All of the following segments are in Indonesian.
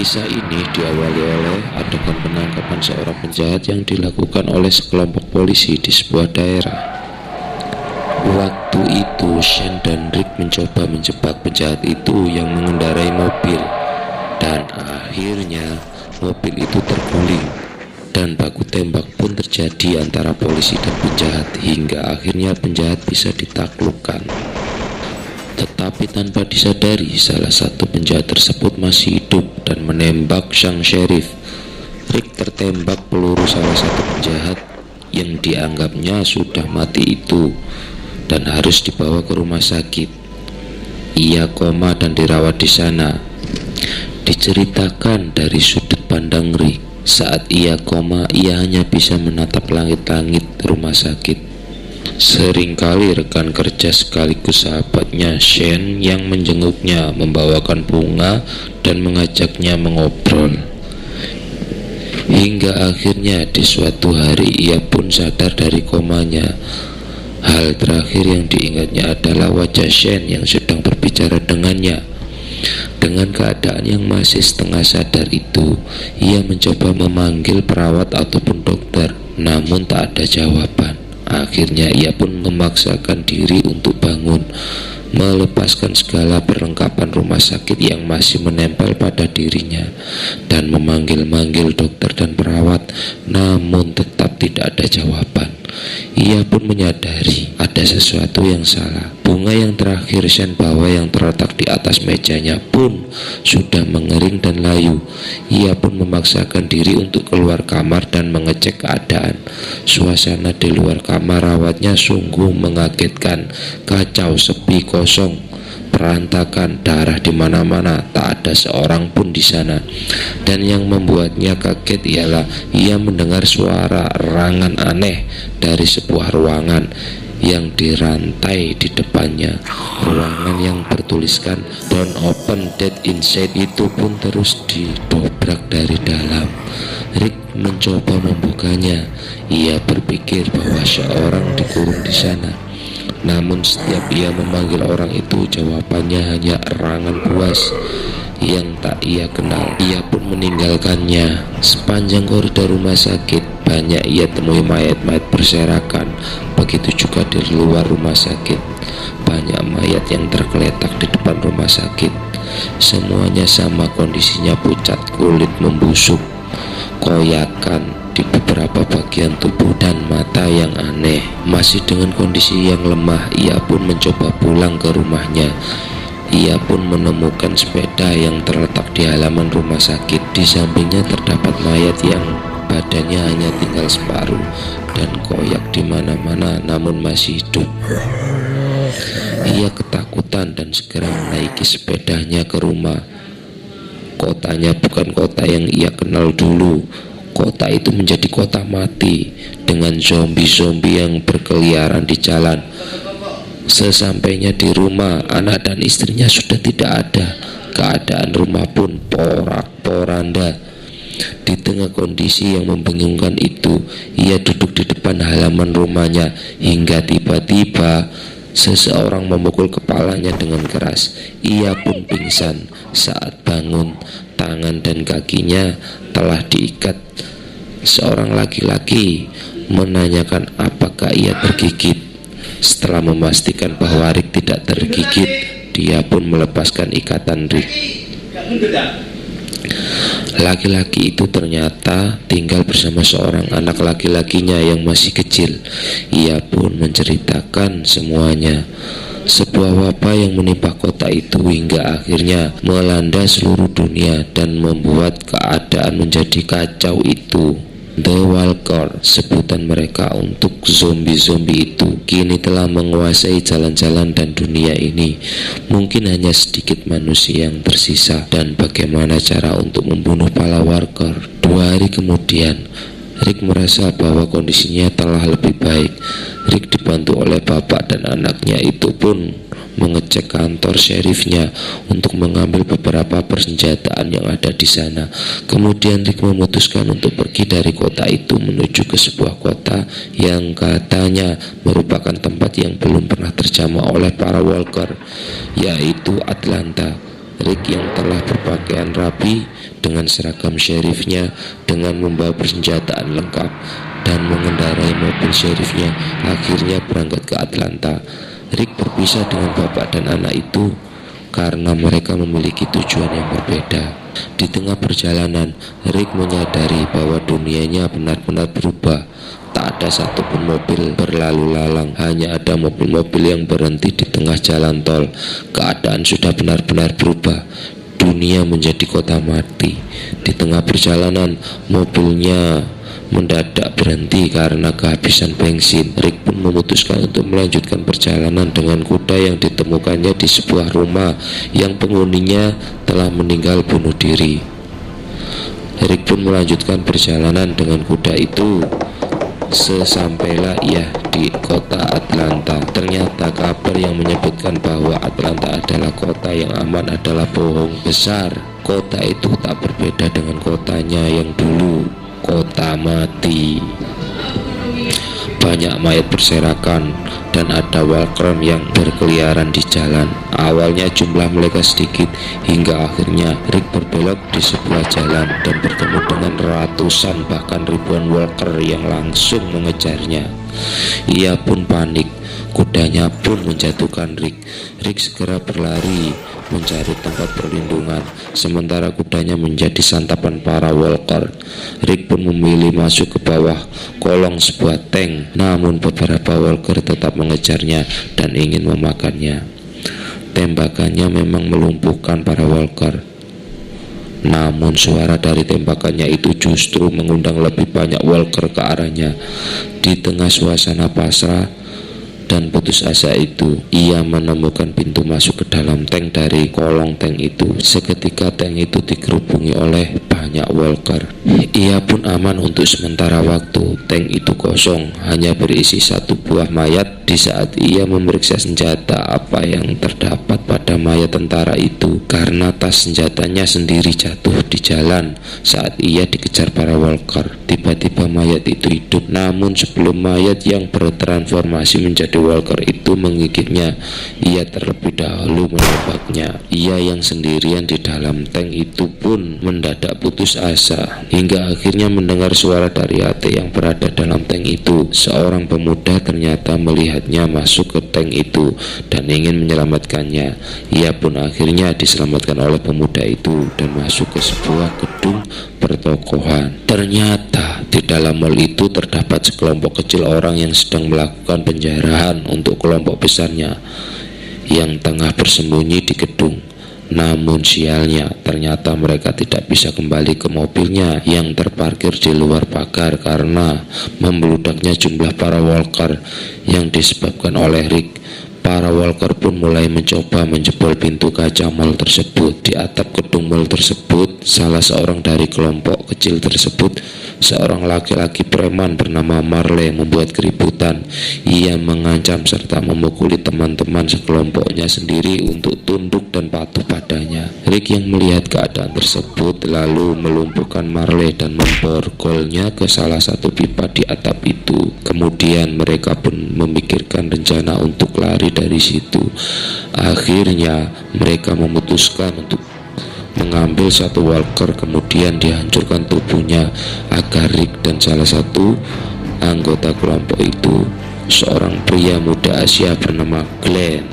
Kisah ini diawali oleh adegan penangkapan seorang penjahat yang dilakukan oleh sekelompok polisi di sebuah daerah. Waktu itu Shane dan Rick mencoba menjebak penjahat itu yang mengendarai mobil, dan akhirnya mobil itu terguling dan baku tembak pun terjadi antara polisi dan penjahat hingga akhirnya penjahat bisa ditaklukkan. Tetapi tanpa disadari, salah satu penjahat tersebut masih hidup dan menembak sang sheriff. Rick tertembak peluru salah satu penjahat yang dianggapnya sudah mati itu dan harus dibawa ke rumah sakit. Ia koma dan dirawat di sana. Diceritakan dari sudut pandang Rick, saat ia koma, ia hanya bisa menatap langit-langit rumah sakit. Seringkali rekan kerja sekaligus sahabatnya Shane yang menjenguknya, membawakan bunga dan mengajaknya mengobrol. Hingga akhirnya di suatu hari ia pun sadar dari komanya. Hal terakhir yang diingatnya adalah wajah Shane yang sedang berbicara dengannya. Dengan keadaan yang masih setengah sadar itu, ia mencoba memanggil perawat ataupun dokter, namun tak ada jawaban. Akhirnya ia pun memaksakan diri untuk bangun, melepaskan segala perlengkapan rumah sakit yang masih menempel pada dirinya, dan memanggil-manggil dokter dan perawat, namun tetap tidak ada jawaban. Ia pun menyadari ada sesuatu yang salah. Bunga yang terakhir Shane bawa yang terletak di atas mejanya pun sudah mengering dan layu. Ia pun memaksakan diri untuk keluar kamar dan mengecek keadaan. Suasana di luar kamar rawatnya sungguh mengagetkan. Kacau, sepi, kosong, berantakan, darah di mana-mana, tak ada seorang pun di sana. Dan yang membuatnya kaget ialah ia mendengar suara erangan aneh dari sebuah ruangan yang dirantai di depannya. Ruangan yang bertuliskan "Don't open that inside" itu pun terus didobrak dari dalam. Rick mencoba membukanya. Ia berpikir bahwa seorang dikurung di sana. Namun setiap ia memanggil orang itu, jawabannya hanya erangan buas yang tak ia kenal. Ia pun meninggalkannya. Sepanjang koridor rumah sakit banyak ia temui mayat-mayat berserakan. Begitu juga di luar rumah sakit, banyak mayat yang tergeletak di depan rumah sakit. Semuanya sama kondisinya, pucat, kulit membusuk, koyakan di beberapa bagian tubuh dan mata yang aneh. Masih dengan kondisi yang lemah, ia pun mencoba pulang ke rumahnya. Ia pun menemukan sepeda yang terletak di halaman rumah sakit. Di sampingnya terdapat mayat yang badannya hanya tinggal separuh dan koyak di mana-mana, namun masih hidup. Ia ketakutan dan segera menaiki sepedanya ke rumah. Kotanya bukan kota yang ia kenal dulu. Kota itu menjadi kota mati dengan zombie-zombie yang berkeliaran di jalan. Sesampainya di rumah, anak dan istrinya sudah tidak ada. Keadaan rumah pun porak-poranda. Di tengah kondisi yang membingungkan itu, ia duduk di depan halaman rumahnya hingga tiba-tiba seseorang memukul kepalanya dengan keras. Ia pun pingsan. Saat bangun, tangan dan kakinya telah diikat. Seorang laki-laki menanyakan apakah ia tergigit. Setelah memastikan bahwa Rick tidak tergigit, dia pun melepaskan ikatan Rick. Laki-laki itu ternyata tinggal bersama seorang anak laki-lakinya yang masih kecil. Ia pun menceritakan semuanya. Sebuah wabah yang menimpa kota itu hingga akhirnya melanda seluruh dunia dan membuat keadaan menjadi kacau itu. The Walker, sebutan mereka untuk zombie-zombie itu, kini telah menguasai jalan-jalan dan dunia ini. Mungkin hanya sedikit manusia yang tersisa. Dan bagaimana cara untuk membunuh para Walker? 2 hari kemudian, Rick merasa bahwa kondisinya telah lebih baik. Rick dibantu oleh bapak dan anaknya itu pun mengecek kantor sheriffnya untuk mengambil beberapa persenjataan yang ada di sana. Kemudian Rick memutuskan untuk pergi dari kota itu menuju ke sebuah kota yang katanya merupakan tempat yang belum pernah terjamah oleh para Walker, yaitu Atlanta. Rick yang telah berpakaian rapi dengan seragam sheriffnya dengan membawa persenjataan lengkap dan mengendarai mobil sheriffnya akhirnya berangkat ke Atlanta. Rick berpisah dengan bapak dan anak itu karena mereka memiliki tujuan yang berbeda. Di tengah perjalanan, Rick menyadari bahwa dunianya benar-benar berubah. Tak ada satupun mobil berlalu lalang, hanya ada mobil-mobil yang berhenti di tengah jalan tol. Keadaan sudah benar-benar berubah. Dunia menjadi kota mati. Di tengah perjalanan, mobilnya mendadak berhenti karena kehabisan bensin. Rick pun memutuskan untuk melanjutkan perjalanan dengan kuda yang ditemukannya di sebuah rumah yang penghuninya telah meninggal bunuh diri. Rick pun melanjutkan perjalanan dengan kuda itu. Sesampailah ia di kota Atlanta, ternyata kabar yang menyebutkan bahwa Atlanta adalah kota yang aman adalah bohong besar. Kota itu tak berbeda dengan kotanya yang dulu, kota mati. Banyak mayat berserakan dan ada walker yang berkeliaran di jalan. Awalnya jumlah mereka sedikit hingga akhirnya Rick berbelok di sebuah jalan dan bertemu dengan ratusan bahkan ribuan walker yang langsung mengejarnya. Ia pun panik, kudanya pun menjatuhkan Rick. Rick segera berlari mencari tempat perlindungan, sementara kudanya menjadi santapan para walker. Rick pun memilih masuk ke bawah kolong sebuah tank, namun beberapa walker tetap mengejarnya dan ingin memakannya. Tembakannya memang melumpuhkan para walker, namun suara dari tembakannya itu justru mengundang lebih banyak walker ke arahnya. Di tengah suasana pasrah dan putus asa itu, ia menemukan pintu masuk ke dalam tank dari kolong tank itu. Seketika tank itu dikerubungi oleh banyak walker. Ia pun aman untuk sementara waktu. Tank itu kosong, hanya berisi satu buah mayat. Di saat ia memeriksa senjata, apa yang terdapat pada mayat tentara itu karena tas senjatanya sendiri jatuh di jalan saat ia dikejar para walker. Tiba-tiba mayat itu hidup, namun sebelum mayat yang bertransformasi menjadi walker itu menggigitnya, ia terlebih dahulu menembaknya. Ia yang sendirian di dalam tank itu pun mendadak putus asa hingga akhirnya mendengar suara dari AT yang berada dalam tank itu. Seorang pemuda ternyata melihatnya masuk ke tank itu dan ingin menyelamatkannya. Ia pun akhirnya diselamatkan oleh pemuda itu dan masuk ke sebuah gedung pertokohan. Ternyata di dalam mall itu terdapat sekelompok kecil orang yang sedang melakukan penjarahan untuk kelompok besarnya yang tengah bersembunyi di gedung. Namun sialnya, ternyata mereka tidak bisa kembali ke mobilnya yang terparkir di luar pagar karena membeludaknya jumlah para walker yang disebabkan oleh Rick. Para walker pun mulai mencoba menjebol pintu kaca mal tersebut. Di atap gedung mal tersebut, salah seorang dari kelompok kecil tersebut, seorang laki-laki preman bernama Marley, membuat keributan. Ia mengancam serta memukuli teman-teman sekelompoknya sendiri untuk tunduk dan patuh padanya. Rick yang melihat keadaan tersebut lalu melumpuhkan Marley dan memborgolnya ke salah satu pipa di atap itu. Kemudian mereka pun memikirkan rencana untuk lari dari situ. Akhirnya mereka memutuskan untuk mengambil satu walker kemudian dihancurkan tubuhnya agar Rick dan salah satu anggota kelompok itu, seorang pria muda Asia bernama Glenn,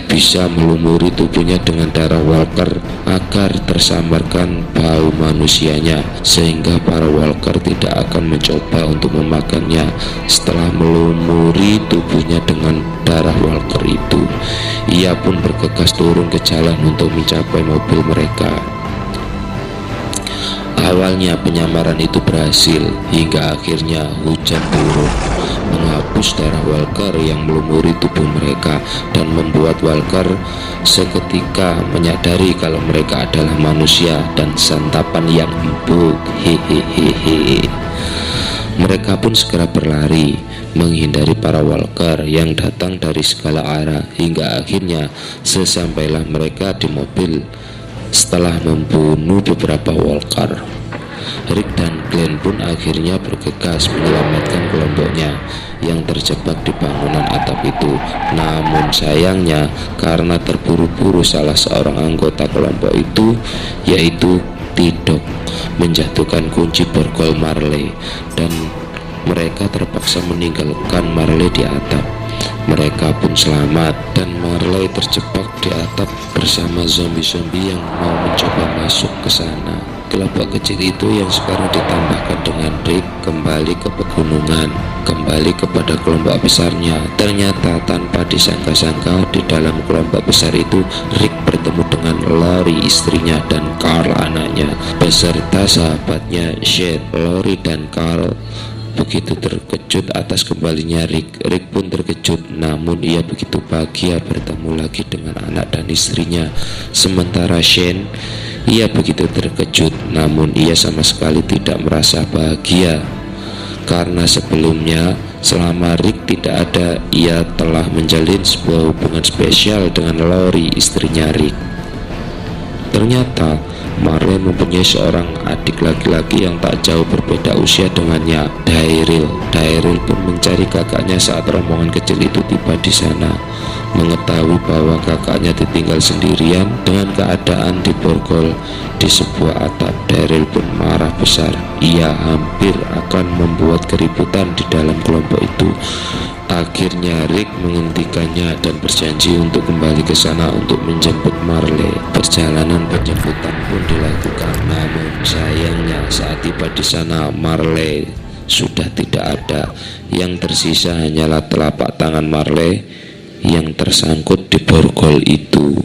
bisa melumuri tubuhnya dengan darah walker agar tersamarkan bau manusianya sehingga para walker tidak akan mencoba untuk memakannya. Setelah melumuri tubuhnya dengan darah walker itu, ia pun bergegas turun ke jalan untuk mencapai mobil mereka. Awalnya penyamaran itu berhasil hingga akhirnya hujan turun menghapus darah walker yang melumuri tubuh mereka dan membuat walker seketika menyadari kalau mereka adalah manusia dan santapan yang empuk. Hehehe. Mereka pun segera berlari menghindari para walker yang datang dari segala arah hingga akhirnya sesampailah mereka di mobil setelah membunuh beberapa walker. Rick dan Glenn pun akhirnya bergegas menyelamatkan kelompoknya yang terjebak di bangunan atap itu. Namun sayangnya, karena terburu-buru, salah seorang anggota kelompok itu, yaitu T-Dog, menjatuhkan kunci borgol Marley, dan mereka terpaksa meninggalkan Marley di atap. Mereka pun selamat, dan Marley terjebak di atap bersama zombie-zombie yang mau mencoba masuk ke sana. Kelompok kecil itu yang sekarang ditambahkan dengan Rick kembali ke pegunungan, kembali kepada kelompok besarnya. Ternyata tanpa disangka-sangka, di dalam kelompok besar itu Rick bertemu dengan Lori istrinya dan Carl anaknya, beserta sahabatnya Shane. Lori dan Carl begitu terkejut atas kembalinya Rick. Rick pun terkejut, namun ia begitu bahagia bertemu lagi dengan anak dan istrinya. Sementara Shane, ia begitu terkejut, namun ia sama sekali tidak merasa bahagia, karena sebelumnya selama Rick tidak ada, ia telah menjalin sebuah hubungan spesial dengan Lori, istrinya Rick. Ternyata Marley mempunyai seorang adik laki-laki yang tak jauh berbeda usia dengannya, Daryl. Daryl pun mencari kakaknya saat rombongan kecil itu tiba di sana. Mengetahui bahwa kakaknya ditinggal sendirian dengan keadaan di borgol di sebuah atap, Daryl pun marah besar. Ia hampir akan membuat keributan di dalam kelompok itu. Akhirnya Rick menghentikannya dan berjanji untuk kembali ke sana untuk menjemput Marley. Perjalanan penjemputan pun dilakukan, namun sayangnya saat tiba di sana Marley sudah tidak ada. Yang tersisa hanyalah telapak tangan Marley yang tersangkut di borgol itu.